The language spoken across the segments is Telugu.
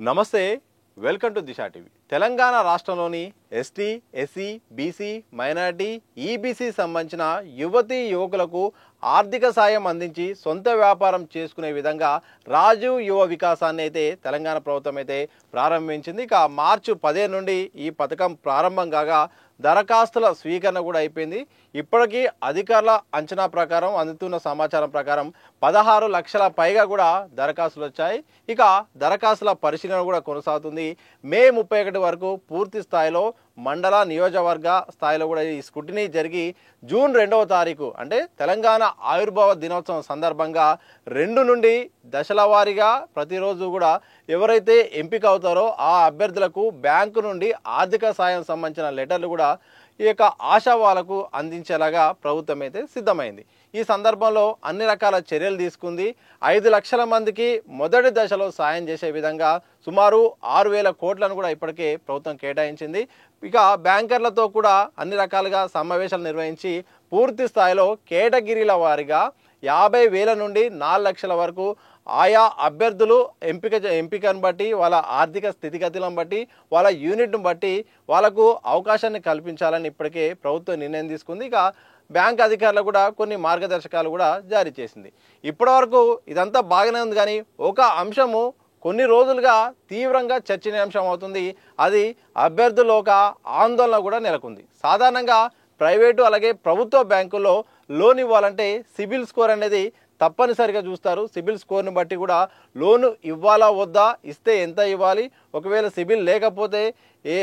నమస్తే welcome to Disha TV Telangana రాష్ట్రంలోని ST SC BC minority EBC సంబంధించిన యువతీ యువకులకు ఆర్థిక సాయం అందించి సొంత వ్యాపారం చేసుకునే విధంగా రాజీవ్ యువ వికాసాన్ని అయితే తెలంగాణ ప్రభుత్వం అయితే ప్రారంభించింది. ఇక మార్చి 15 నుండి ఈ పథకం ప్రారంభం కాగా దరఖాస్తుల స్వీకరణ కూడా అయిపోయింది. ఇప్పటికీ అధికారుల అంచనా ప్రకారం అందుతున్న సమాచారం ప్రకారం 16 లక్షల పైగా కూడా దరఖాస్తులు వచ్చాయి. ఇక దరఖాస్తుల పరిశీలన కూడా కొనసాగుతుంది. మే 31 వరకు పూర్తి స్థాయిలో మండల నియోజకవర్గ స్థాయిలో కూడా ఈ స్క్రూటినీ జరిగి జూన్ 2వ తారీఖు అంటే తెలంగాణ ఆవిర్భావ దినోత్సవం సందర్భంగా 2 నుండి దశల వారీగా ప్రతిరోజు కూడా ఎవరైతే ఎంపిక అవుతారో ఆ అభ్యర్థులకు బ్యాంకు నుండి ఆర్థిక సాయం సంబంధించిన లెటర్లు కూడా ఈ యొక్క ఆశావాలకు అందించేలాగా ప్రభుత్వం అయితే సిద్ధమైంది. ఈ సందర్భంలో అన్ని రకాల చర్యలు తీసుకుంది. 5 లక్షల మందికి మొదటి దశలో సాయం చేసే విధంగా సుమారు 6,000 కోట్లను కూడా ఇప్పటికే ప్రభుత్వం కేటాయించింది. ఇక బ్యాంకర్లతో కూడా అన్ని రకాలుగా సమావేశాలు నిర్వహించి పూర్తి స్థాయిలో కేటగిరీల వారీగా 50,000 నుండి 4 లక్షల వరకు ఆయా అభ్యర్థులు ఎంపికను బట్టి వాళ్ళ ఆర్థిక స్థితిగతులను బట్టి వాళ్ళ యూనిట్ను బట్టి వాళ్ళకు అవకాశాన్ని కల్పించాలని ఇప్పటికే ప్రభుత్వం నిర్ణయం తీసుకుంది. ఇక బ్యాంక్ అధికారులు కూడా కొన్ని మార్గదర్శకాలు కూడా జారీ చేసింది. ఇప్పటివరకు ఇదంతా బాగానే ఉంది, కానీ ఒక అంశము కొన్ని రోజులుగా తీవ్రంగా చర్చనీయాంశం అవుతుంది. అది అభ్యర్థుల ఒక ఆందోళన కూడా నెలకొంది. సాధారణంగా ప్రైవేటు అలాగే ప్రభుత్వ బ్యాంకుల్లో లోన్ ఇవ్వాలంటే సిబిల్ స్కోర్ అనేది తప్పనిసరిగా చూస్తారు. సిబిల్ స్కోర్ని బట్టి కూడా లోను ఇవ్వాలా వద్దా, ఇస్తే ఎంత ఇవ్వాలి, ఒకవేళ సిబిల్ లేకపోతే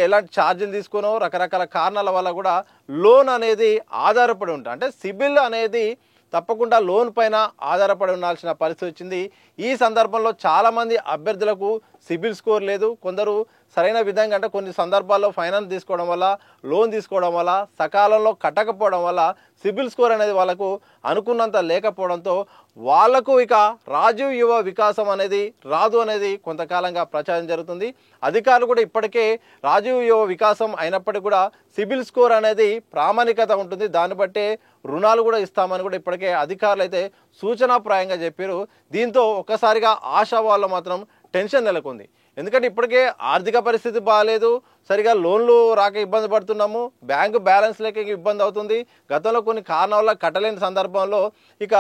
ఎలాంటి ఛార్జీలు తీసుకునో రకరకాల కారణాల వల్ల కూడా లోన్ అనేది ఆధారపడి ఉంటుంది. అంటే సిబిల్ అనేది తప్పకుండా లోన్ పైన ఆధారపడి ఉండాల్సిన పరిస్థితి వచ్చింది. ఈ సందర్భంలో చాలామంది అభ్యర్థులకు సిబిల్ స్కోర్ లేదు. కొందరు సరైన విధంగా అంటే కొన్ని సందర్భాల్లో ఫైనాన్స్ తీసుకోవడం వల్ల, లోన్ తీసుకోవడం వల్ల సకాలంలో కట్టకపోవడం వల్ల సిబిల్ స్కోర్ అనేది వాళ్ళకు అనుకున్నంత లేకపోవడంతో వాళ్లకు ఇక రాజీవ్ యువ వికాసం అనేది రాదు అనేది కొంతకాలంగా ప్రచారం జరుగుతుంది. అధికారులు కూడా ఇప్పటికే రాజీవ్ యువ వికాసం అయినప్పటికీ కూడా సిబిల్ స్కోర్ అనేది ప్రామాణికత ఉంటుంది, దాన్ని బట్టే రుణాలు కూడా ఇస్తామని కూడా ఇప్పటికే అధికారులు అయితే సూచనాప్రాయంగా చెప్పారు. దీంతో ఒక్కసారిగా ఆశావాళ్ళు మాత్రం టెన్షన్ నెలకొంది. ఎందుకంటే ఇప్పటికే ఆర్థిక పరిస్థితి బాగాలేదు, సరిగా లోన్లు రాక ఇబ్బంది పడుతున్నాము, బ్యాంకు బ్యాలెన్స్ లేక ఇబ్బంది అవుతుంది. గతంలో కొన్ని కారణాల వల్ల కట్టలేని సందర్భంలో ఇక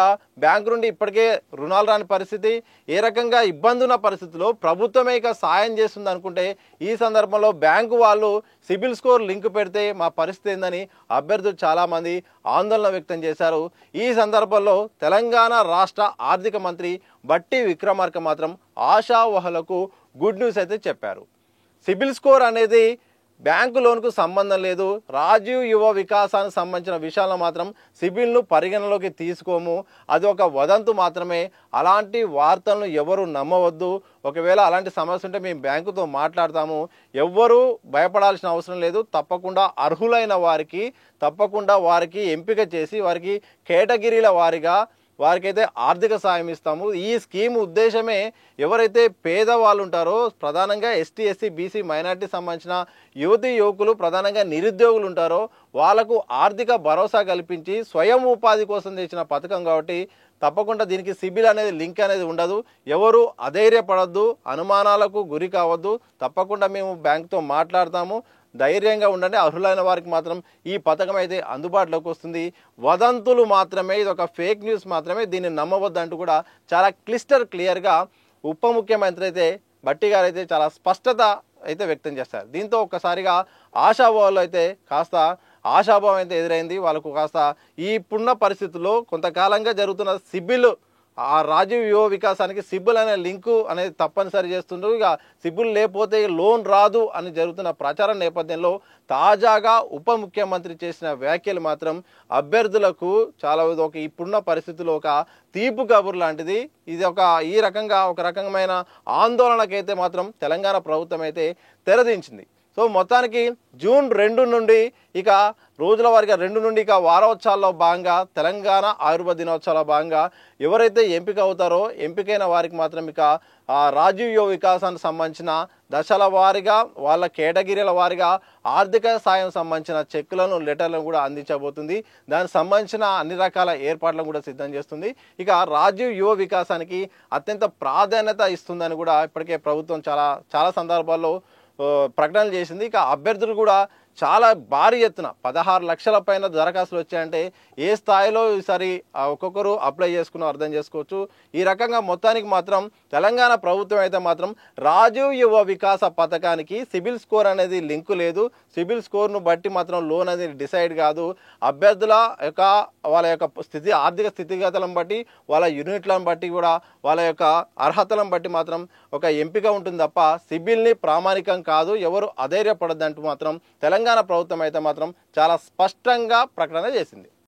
బ్యాంకు నుండి ఇప్పటికే రుణాలు రాని పరిస్థితి, ఏ రకంగా ఇబ్బంది ఉన్న పరిస్థితిలో ప్రభుత్వమే ఇక సాయం చేస్తుంది అనుకుంటే ఈ సందర్భంలో బ్యాంకు వాళ్ళు సిబిల్ స్కోర్ లింక్ పెడితే మా పరిస్థితి ఏందని అభ్యర్థులు చాలామంది ఆందోళన వ్యక్తం చేశారు. ఈ సందర్భంలో తెలంగాణ రాష్ట్ర ఆర్థిక మంత్రి బట్టి విక్రమార్క మాత్రం ఆశావహులకు గుడ్ న్యూస్ అయితే చెప్పారు. సిబిల్ స్కోర్ అనేది బ్యాంకు లోన్కు సంబంధం లేదు, రాజీవ్ యువ వికాసానికి సంబంధించిన విషయాల్లో మాత్రం సిబిల్ను పరిగణలోకి తీసుకోము, అది ఒక వదంతు మాత్రమే, అలాంటి వార్తలను ఎవరు నమ్మవద్దు, ఒకవేళ అలాంటి సమస్య ఉంటే మేము బ్యాంకుతో మాట్లాడతాము, ఎవ్వరూ భయపడాల్సిన అవసరం లేదు, తప్పకుండా అర్హులైన వారికి తప్పకుండా వారికి ఎంపిక చేసి వారికి కేటగిరీల వారీగా వారికైతే ఆర్థిక సాయం ఇస్తాము. ఈ స్కీమ్ ఉద్దేశమే ఎవరైతే పేదవాళ్ళు ఉంటారో, ప్రధానంగా ఎస్టీ ఎస్సీ బీసీ మైనారిటీ సంబంధించిన యువతీ యువకులు ప్రధానంగా నిరుద్యోగులు ఉంటారో వాళ్లకు ఆర్థిక భరోసా కల్పించి స్వయం ఉపాధి కోసం తెచ్చిన పథకం కాబట్టి తప్పకుండా దీనికి సిబిల్ అనేది లింక్ అనేది ఉండదు. ఎవరు అధైర్యపడద్దు, అనుమానాలకు గురి కావద్దు, తప్పకుండా మేము బ్యాంకుతో మాట్లాడతాము, ధైర్యంగా ఉండండి, అర్హులైన వారికి మాత్రం ఈ పథకం అయితే అందుబాటులోకి వస్తుంది. వదంతులు మాత్రమే, ఇది ఒక ఫేక్ న్యూస్ మాత్రమే, దీన్ని నమ్మవద్దంటూ కూడా చాలా క్లియర్గా ఉప ముఖ్యమంత్రి అయితే బట్టి గారు అయితే చాలా స్పష్టత అయితే వ్యక్తం చేస్తారు. దీంతో ఒక్కసారిగా ఆశాభావాలు అయితే కాస్త ఆశాభావం అయితే ఎదురైంది. వాళ్ళకు కాస్త ఈ ఇప్పుడున్న పరిస్థితుల్లో కొంతకాలంగా జరుగుతున్న సిబిల్ ఆ రాజీవ్ యువ వికాసానికి సిబిల్ అనే లింకు అనేది తప్పనిసరి చేస్తుండ్రు. ఇక సిబిల్ లేకపోతే లోన్ రాదు అని జరుగుతున్న ప్రచారం నేపథ్యంలో తాజాగా ఉప ముఖ్యమంత్రి చేసిన వ్యాఖ్యలు మాత్రం అభ్యర్థులకు చాలా ఒక ఇప్పుడున్న పరిస్థితుల్లో ఒక తీపు కబురు లాంటిది. ఇది ఒక రకమైన ఆందోళనకైతే మాత్రం తెలంగాణ ప్రభుత్వం అయితే తెరదించింది. సో మొత్తానికి జూన్ 2 నుండి ఇక రోజుల వారీగా 2 నుండి ఇక వారోత్సవాల్లో భాగంగా తెలంగాణ ఆయుర్వేద దినోత్సవాల భాగంగా ఎవరైతే ఎంపిక అవుతారో ఎంపికైన వారికి మాత్రం ఇక రాజీవ్ యువ వికాసానికి సంబంధించిన దశల వారీగా వాళ్ళ కేటగిరీల వారీగా ఆర్థిక సాయం సంబంధించిన చెక్కులను లెటర్లను కూడా అందించబోతుంది. దానికి సంబంధించిన అన్ని రకాల ఏర్పాట్లను కూడా సిద్ధం చేస్తుంది. ఇక రాజీవ్ యువ వికాసానికి అత్యంత ప్రాధాన్యత ఇస్తుందని కూడా ఇప్పటికే ప్రభుత్వం చాలా సందర్భాల్లో ప్రకటనలు చేసింది. ఇక అభ్యర్థులు కూడా చాలా భారీ ఎత్తున 16 లక్షల పైన దరఖాస్తులు వచ్చాయంటే ఏ స్థాయిలో ఈసారి ఒక్కొక్కరు అప్లై చేసుకున్న అర్థం చేసుకోవచ్చు. ఈ రకంగా మొత్తానికి మాత్రం తెలంగాణ ప్రభుత్వం అయితే మాత్రం రాజీవ్ యువ వికాస పథకానికి సిబిల్ స్కోర్ అనేది లింకు లేదు. సిబిల్ స్కోర్ను బట్టి మాత్రం లోన్ అనేది డిసైడ్ కాదు. అభ్యర్థుల యొక్క వాళ్ళ యొక్క ఆర్థిక స్థితిగతులను బట్టి వాళ్ళ యూనిట్లను బట్టి కూడా వాళ్ళ యొక్క అర్హతలను బట్టి మాత్రం ఒక ఎంపిక ఉంటుంది తప్ప సిబిల్ని ప్రామాణికం కాదు. ఎవరు అధైర్యపడద్దంటూ మాత్రం తెలంగాణ ప్రభుత్వం అయితే మాత్రం చాలా స్పష్టంగా ప్రకటన చేసింది.